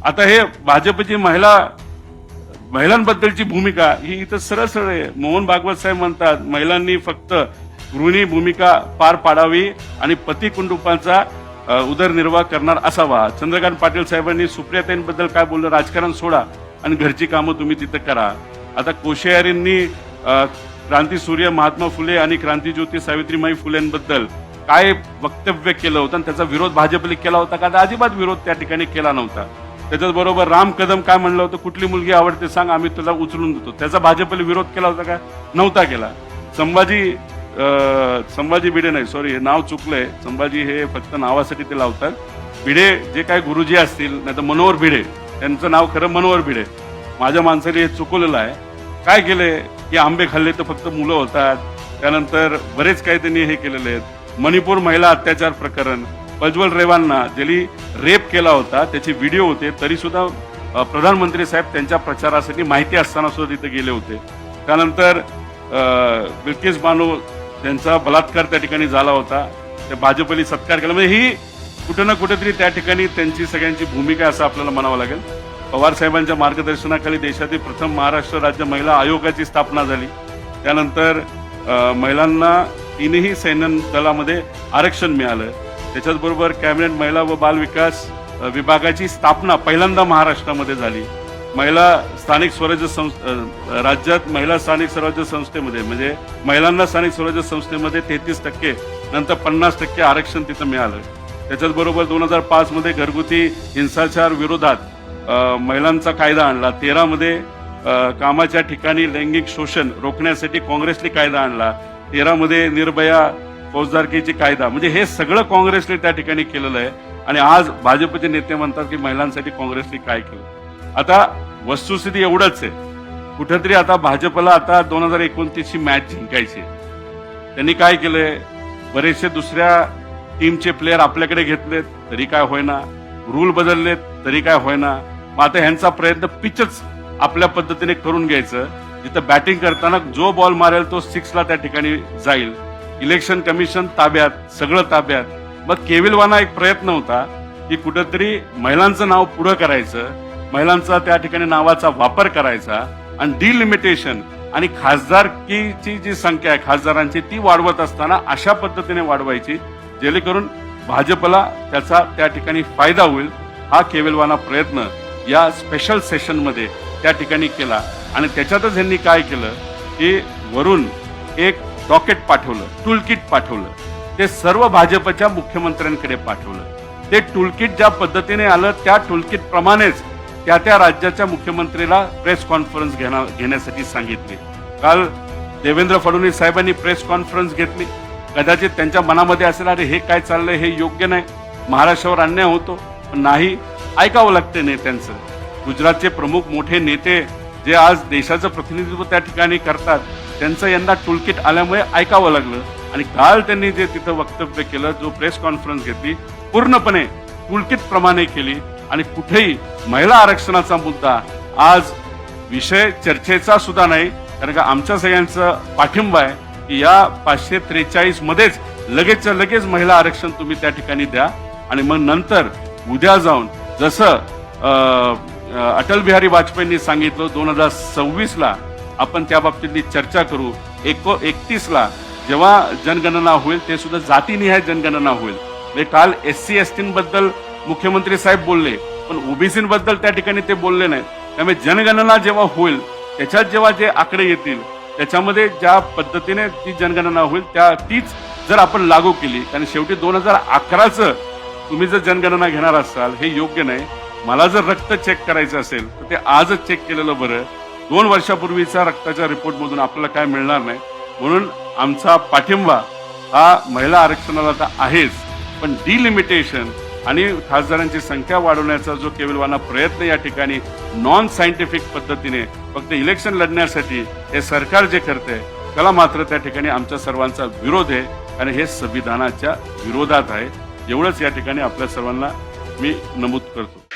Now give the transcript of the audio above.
आता हे भाजपची महिलांबद्दलची भूमिका ही इथं सरळ सरळ आहे. मोहन भागवत साहेब म्हणतात महिलांनी फक्त गृहिणी भूमिका पार पाडावी आणि पती कुटुंबाचा उदरनिर्वाह करणार असावा. चंद्रकांत पाटील साहेबांनी सुप्रियाताईंबद्दल काय बोललं, राजकारण सोडा आणि घरची कामं तुम्ही तिथं करा. आता कोश्यारींनी क्रांतीसूर्य महात्मा फुले आणि क्रांतीज्योती सावित्रीबाई फुलेंबद्दल काय वक्तव्य केलं होतं आणि त्याचा विरोध भाजपने केला होता का? अजिबात विरोध त्या ठिकाणी केला नव्हता. त्याच्याचबरोबर राम कदम काय म्हणलं होतं, कुठली मुलगी आवडते सांग आम्ही तुला उचलून देतो. त्याचा भाजपने विरोध केला होता का? नव्हता केला. संभाजी भिडे नाही, सॉरी हे नाव चुकलंय, संभाजी हे फक्त नावासाठी ते लावतात. भिडे जे काय गुरुजी असतील, नाही तर मनोहर भिडे, त्यांचं नाव खरं मनोहर भिडे. माझ्या माणसाने हे चुकवलेलं आहे. काय केलंय की आंबे खाल्ले तर फक्त मुलं होतात. त्यानंतर बरेच काही त्यांनी हे केलेले आहेत. मणिपूर महिला अत्याचार प्रकरण, प्रज्वल रेवांना ज्यांनी रेप केला होता त्याचे व्हिडिओ होते, तरी सुद्धा प्रधानमंत्री साहेब त्यांच्या प्रचारासाठी माहिती असताना सुद्धा तिथे गेले होते. त्यानंतर बिल्किस बानो त्यांचा बलात्कार त्या ठिकाणी झाला होता, त्या भाजपने सत्कार केला. म्हणजे ही कुठं ना कुठेतरी त्या ठिकाणी त्यांची सगळ्यांची भूमिका असं आपल्याला म्हणावं लागेल. पवार साहेबांच्या मार्गदर्शनाखाली देशातील प्रथम महाराष्ट्र राज्य महिला आयोगाची स्थापना झाली. त्यानंतर महिलांना तीनही सैन्य दलामध्ये आरक्षण मिळालं. त्याच्याचबरोबर कॅबिनेट महिला व बाल विकास विभागाची स्थापना पहिल्यांदा महाराष्ट्रामध्ये झाली. महिला स्थानिक स्वराज्य राज्यात महिला स्थानिक स्वराज्य संस्थेमध्ये म्हणजे महिलांना स्थानिक स्वराज्य संस्थेमध्ये 33%, नंतर 50% आरक्षण तिथं मिळालं. त्याच्याचबरोबर 2005 मध्ये घरगुती हिंसाचार विरोधात महिलांचा कायदा आणला. 13 मध्ये कामाच्या ठिकाणी लैंगिक शोषण रोखण्यासाठी काँग्रेसने कायदा आणला. 13 मध्ये निर्भया फौजदारकीची कायदा, म्हणजे हे सगळं काँग्रेसने त्या ठिकाणी केलेलं आहे. आणि आज भाजपचे नेते म्हणतात की महिलांसाठी काँग्रेसने काय केलं. आता वस्तुस्थिती एवढंच आहे, कुठेतरी आता भाजपला आता 2029 ची मॅच जिंकायची. त्यांनी काय केलंय, बरेचसे दुसऱ्या टीमचे प्लेयर आपल्याकडे घेतलेत तरी काय होईना, रूल बदललेत तरी काय होईना. मग आता ह्यांचा प्रयत्न पिचच आपल्या पद्धतीने करून घ्यायचं, जिथं बॅटिंग करताना जो बॉल मारेल तो 6ला त्या ठिकाणी जाईल. इलेक्शन कमिशन ताब्यात, सगळं ताब्यात. मग केविलवाना एक प्रयत्न होता की कुठेतरी महिलांचं नाव पुढं करायचं, महिलांचा त्या ठिकाणी नावाचा वापर करायचा आणि डिलिमिटेशन आणि खासदारकीची जी संख्या आहे खासदारांची ती वाढवत असताना अशा पद्धतीने वाढवायची जेणेकरून भाजपला त्याचा त्या ठिकाणी फायदा होईल. हा केविलवाना प्रयत्न या स्पेशल सेशनमध्ये त्या ठिकाणी केला. आणि त्याच्यातच यांनी काय केलं की वरून एक डॉकेट पाठवलं, टूलकिट पाठवलं, ते सर्व भाजपच्या मुख्यमंत्र्यांकडे पाठवलं. ते टूलकिट ज्या पद्धतीने आलं त्या टूलकिट प्रमाणेच त्या त्या राज्याच्या मुख्यमंत्रीला प्रेस कॉन्फरन्स घेण्यासाठी सांगितली. काल देवेंद्र फडणवीस साहेबांनी प्रेस कॉन्फरन्स घेतली. कदाचित त्यांच्या मनामध्ये असेल अरे हे काय चाललंय, हे योग्य नाही, महाराष्ट्रावर अन्याय होतो, पण नाही, ऐकावं लागते नेत्यांचं. गुजरातचे प्रमुख मोठे नेते जे आज देशाचं प्रतिनिधित्व त्या ठिकाणी करतात त्यांचं यंदा टूलकिट आल्यामुळे ऐकावं लागलं. आणि काल त्यांनी जे तिथं वक्तव्य केलं, जो प्रेस कॉन्फरन्स घेतली, पूर्णपणे टूलकिट प्रमाणे केली. आणि कुठेही महिला आरक्षणाचा मुद्दा आज विषय चर्चेचा सुद्धा नाही, कारण का आमच्या सगळ्यांचं पाठिंबा आहे की या 543 मध्येच लगेचच्या लगेच महिला आरक्षण तुम्ही त्या ठिकाणी द्या. आणि मग नंतर उद्या जाऊन जसं अटल बिहारी वाजपेयींनी सांगितलं 2026ला आपण त्या बाबतीतली चर्चा करू. 31ला जेव्हा जनगणना होईल ते सुद्धा जातीनिहाय जनगणना होईल. म्हणजे काल SC ST बद्दल मुख्यमंत्री साहेब बोलले, पण ओबीसींबद्दल त्या ठिकाणी ते बोलले नाहीत. त्यामुळे जनगणना जेव्हा होईल त्याच्यात जेव्हा जे आकडे येतील त्याच्यामध्ये ज्या पद्धतीने ती जनगणना होईल तीच जर आपण लागू केली, कारण शेवटी 2011चं तुम्ही जर जनगणना घेणार असाल हे योग्य नाही. मला जर रक्त चेक करायचं असेल तर ते आजच चेक केलेलं बरं. 2 वर्षापूर्वीचा रक्ताच्या रिपोर्टमधून आपल्याला काय मिळणार नाही. म्हणून आमचा पाठिंबा हा महिला आरक्षणाला तर आहेच, पण डिलिमिटेशन आणि खासदारांची संख्या वाढवण्याचा जो केविलवाना प्रयत्न या ठिकाणी नॉन सायंटिफिक पद्धतीने फक्त इलेक्शन लढण्यासाठी हे सरकार जे करते त्याला मात्र त्या ठिकाणी आमच्या सर्वांचा विरोध आहे. आणि हे संविधानाच्या विरोधात आहे. एवढंच या ठिकाणी आपल्या सर्वांना मी नमूद करतो.